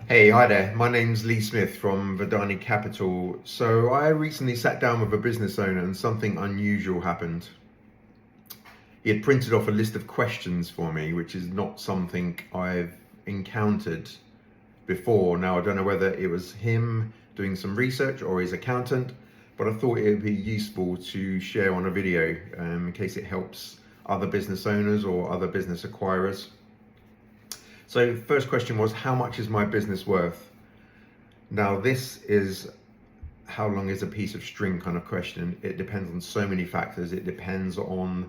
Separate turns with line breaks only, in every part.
Hey, hi there. My name's Lee Smith from Verdani Capital. So I recently sat down with a business owner and something unusual happened. He had printed off a list of questions for me, which is not something I've encountered before. Now, I don't know whether it was him doing some research or his accountant, but I thought it would be useful to share on a video in case it helps other business owners or other business acquirers. So the first question was, how much is my business worth? Now, this is how long is a piece of string kind of question. It depends on so many factors. It depends on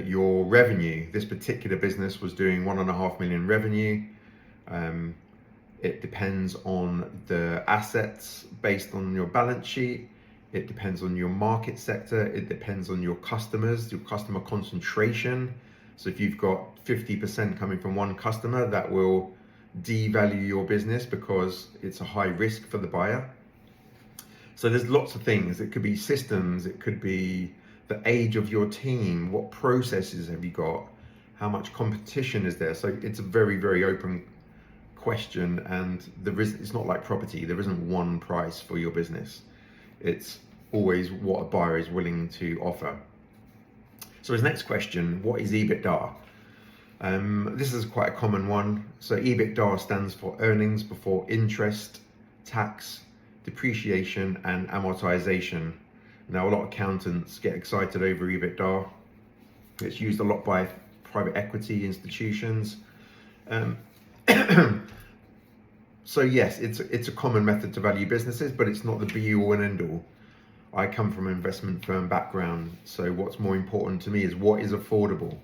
your revenue. This particular business was doing 1.5 million revenue. It depends on the assets based on your balance sheet. It depends on your market sector. It depends on your customers, your customer concentration. So if you've got 50% coming from one customer, that will devalue your business because it's a high risk for the buyer. So there's lots of things. It could be systems, it could be the age of your team, what processes have you got, how much competition is there. So it's a very, very open question, and it's not like property. There isn't one price for your business. It's always what a buyer is willing to offer. So his next question, what is EBITDA? This is quite a common one. So EBITDA stands for earnings before interest, tax, depreciation and amortization. Now, a lot of accountants get excited over EBITDA. It's used a lot by private equity institutions. So yes, it's a common method to value businesses, but it's not the be all and end all. I come from an investment firm background, so what's more important to me is what is affordable.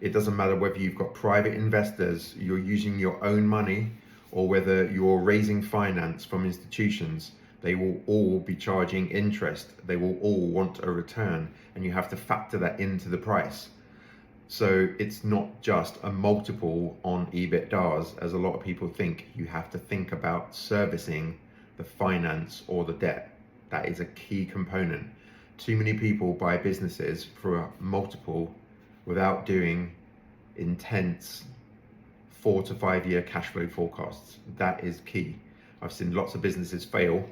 It doesn't matter whether you've got private investors, you're using your own money, or whether you're raising finance from institutions. They will all be charging interest. They will all want a return, and you have to factor that into the price. So it's not just a multiple on EBITDAs, as a lot of people think. You have to think about servicing the finance or the debt. That is a key component. Too many people buy businesses for a multiple without doing intense 4 to 5 year cash flow forecasts. That is key. I've seen lots of businesses fail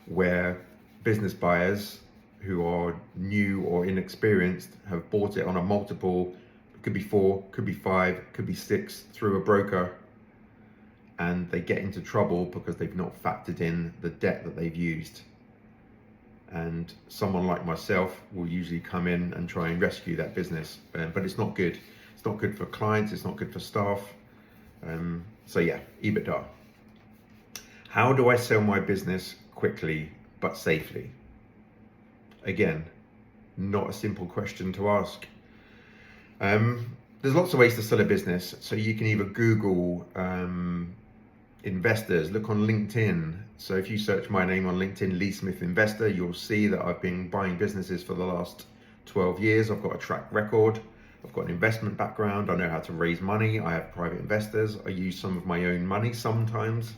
where business buyers who are new or inexperienced have bought it on a multiple. It could be 4, could be 5, could be 6 through a broker, and they get into trouble because they've not factored in the debt that they've used. And someone like myself will usually come in and try and rescue that business, but it's not good. It's not good for clients, it's not good for staff. So yeah, EBITDA. How do I sell my business quickly but safely? Again, not a simple question to ask. There's lots of ways to sell a business. So you can either Google investors, look on LinkedIn. So if you search my name on LinkedIn, Lee Smith Investor, you'll see that I've been buying businesses for the last 12 years. I've got a track record. I've got an investment background. I know how to raise money. I have private investors. I use some of my own money sometimes,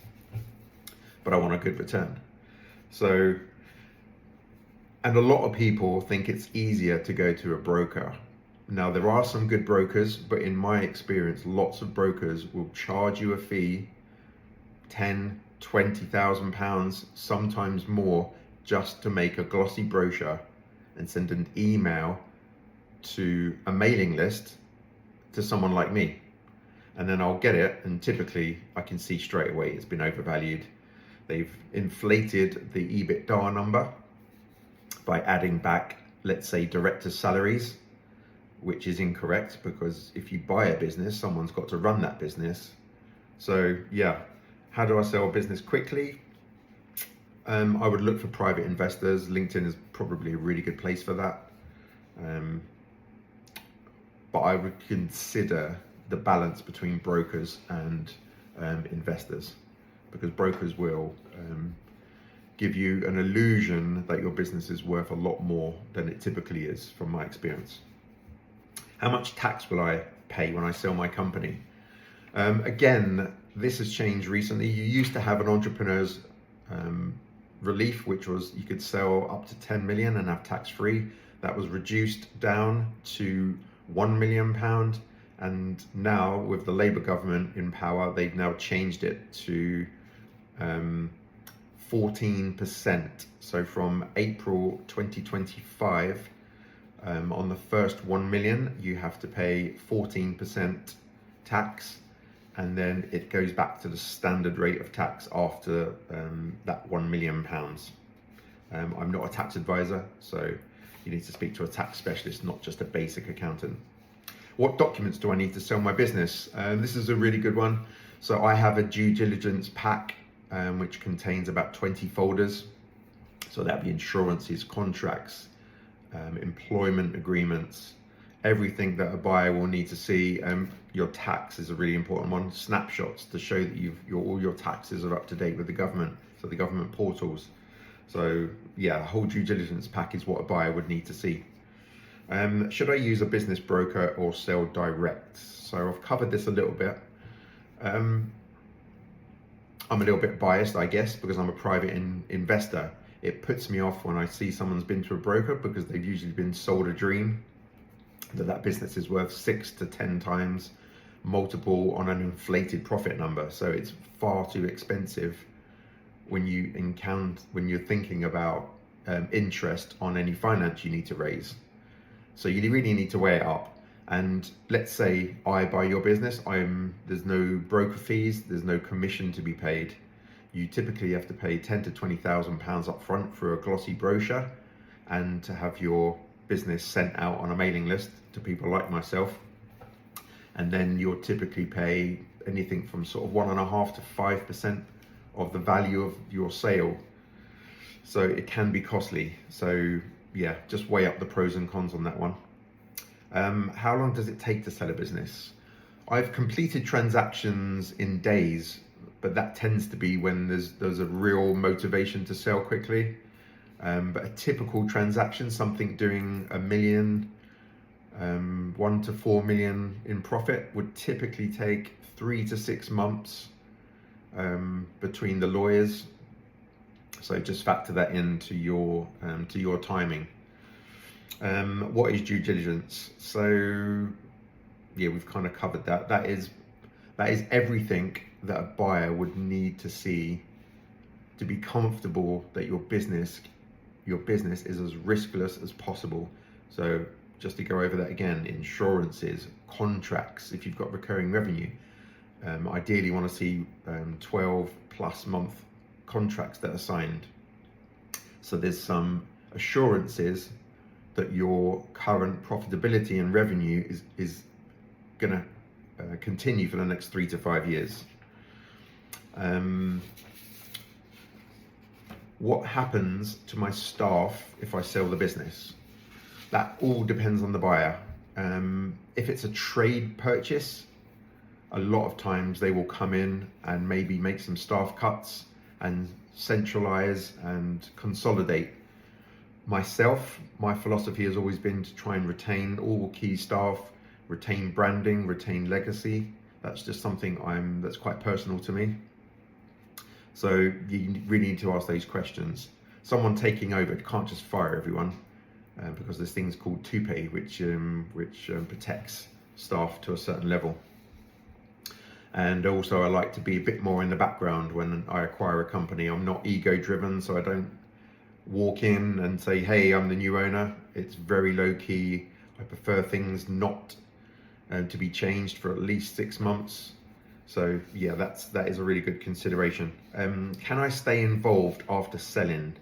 but I want a good return. So, and a lot of people think it's easier to go to a broker. Now, there are some good brokers, but in my experience, lots of brokers will charge you a fee, 10, 20,000 pounds, sometimes more, just to make a glossy brochure and send an email to a mailing list to someone like me. And then I'll get it, and typically I can see straight away it's been overvalued. They've inflated the EBITDA number by adding back, let's say, directors' salaries, which is incorrect, because if you buy a business, someone's got to run that business. So yeah, how do I sell a business quickly? I would look for private investors. LinkedIn is probably a really good place for that. But I would consider the balance between brokers and investors, because brokers will give you an illusion that your business is worth a lot more than it typically is, from my experience. How much tax will I pay when I sell my company? Again, this has changed recently. You used to have an entrepreneur's relief, which was you could sell up to 10 million and have tax free. That was reduced down to £1 million, And now with the Labour government in power, they've now changed it to 14%. So from April 2025, on the first 1 million, you have to pay 14% tax, and then it goes back to the standard rate of tax after that £1 million. I'm not a tax advisor, so you need to speak to a tax specialist, not just a basic accountant. What documents do I need to sell my business? This is a really good one. So I have a due diligence pack, which contains about 20 folders. So that'd be insurances, contracts, employment agreements, everything that a buyer will need to see. Your tax is a really important one. Snapshots to show that all your taxes are up to date with the government, so the government portals. So yeah, a whole due diligence pack is what a buyer would need to see. Should I use a business broker or sell direct? So I've covered this a little bit. I'm a little bit biased, I guess, because I'm a private investor. It puts me off when I see someone's been to a broker, because they've usually been sold a dream that business is worth 6 to 10 times multiple on an inflated profit number. So it's far too expensive when you're thinking about interest on any finance you need to raise. So you really need to weigh it up. And let's say I buy your business, there's no broker fees, there's no commission to be paid. You typically have to pay £10,000 to £20,000 up front for a glossy brochure, and to have your business sent out on a mailing list to people like myself. And then you'll typically pay anything from sort of 1.5% to 5% of the value of your sale. So it can be costly. So yeah, just weigh up the pros and cons on that one. How long does it take to sell a business? I've completed transactions in days, but that tends to be when there's a real motivation to sell quickly. But a typical transaction, something doing $1 million, 1 to 4 million in profit, would typically take 3 to 6 months between the lawyers. So just factor that into your timing. What is due diligence? So yeah, we've kind of covered that. That is everything that a buyer would need to see to be comfortable that your business is as riskless as possible. So just to go over that again, insurances, contracts, if you've got recurring revenue, ideally want to see 12 plus month contracts that are signed. So there's some assurances that your current profitability and revenue is going to continue for the next 3 to 5 years. What happens to my staff if I sell the business? That all depends on the buyer. If it's a trade purchase, a lot of times they will come in and maybe make some staff cuts and centralize and consolidate. Myself, my philosophy has always been to try and retain all key staff, retain branding, retain legacy. That's just something that's quite personal to me. So you really need to ask those questions. Someone taking over can't just fire everyone, because there's things called toupee, which protects staff to a certain level. And also I like to be a bit more in the background when I acquire a company. I'm not ego driven, so I don't walk in and say, hey, I'm the new owner. It's very low key. I prefer things not to be changed for at least 6 months. So yeah, that is a really good consideration. Can I stay involved after selling?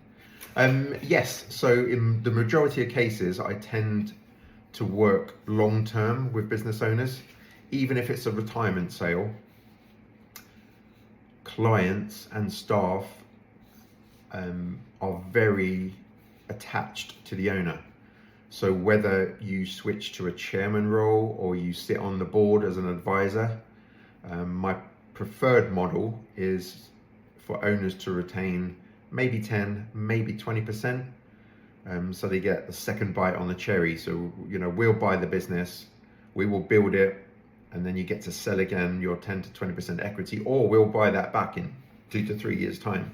Yes, so in the majority of cases, I tend to work long term with business owners. Even if it's a retirement sale, clients and staff are very attached to the owner. So whether you switch to a chairman role or you sit on the board as an advisor, my preferred model is for owners to retain maybe 10, maybe 20%. So they get the second bite on the cherry. So, we'll buy the business, we will build it, and then you get to sell again your 10 to 20% equity, or we'll buy that back in 2 to 3 years time.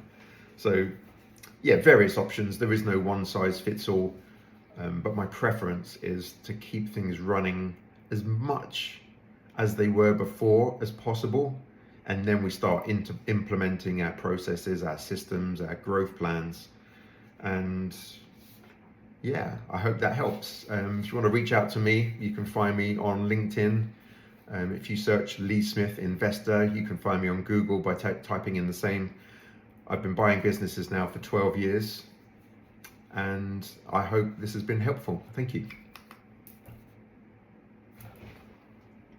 So yeah, various options. There is no one size fits all, but my preference is to keep things running as much as they were before as possible. And then we start implementing our processes, our systems, our growth plans. And yeah, I hope that helps. If you want to reach out to me, you can find me on LinkedIn. If you search Lee Smith Investor, you can find me on Google by typing in the same. I've been buying businesses now for 12 years, and I hope this has been helpful. Thank you.